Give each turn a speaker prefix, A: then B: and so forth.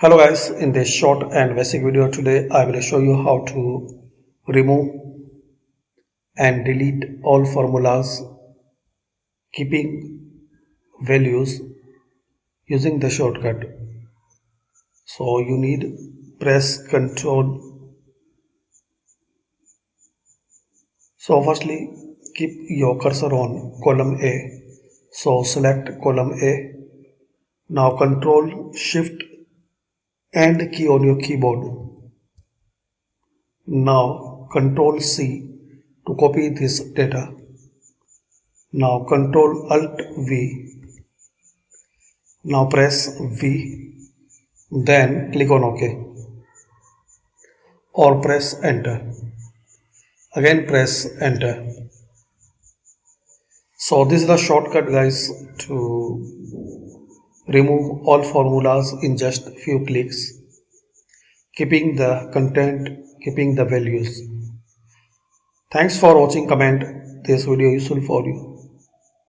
A: Hello guys, in this short and basic video today I will show you how to remove and delete all formulas keeping values using the shortcut. So you need press Ctrl. So firstly keep your cursor on column A. So select column A. Now Ctrl Shift and key on your keyboard. Now Ctrl C to copy this data. Now Ctrl Alt V. Now press V. Then click on OK or press Enter. Again press Enter. So this is the shortcut guys to remove all formulas in just few clicks, keeping the content, keeping the values. Thanks for watching. Comment this video useful for you.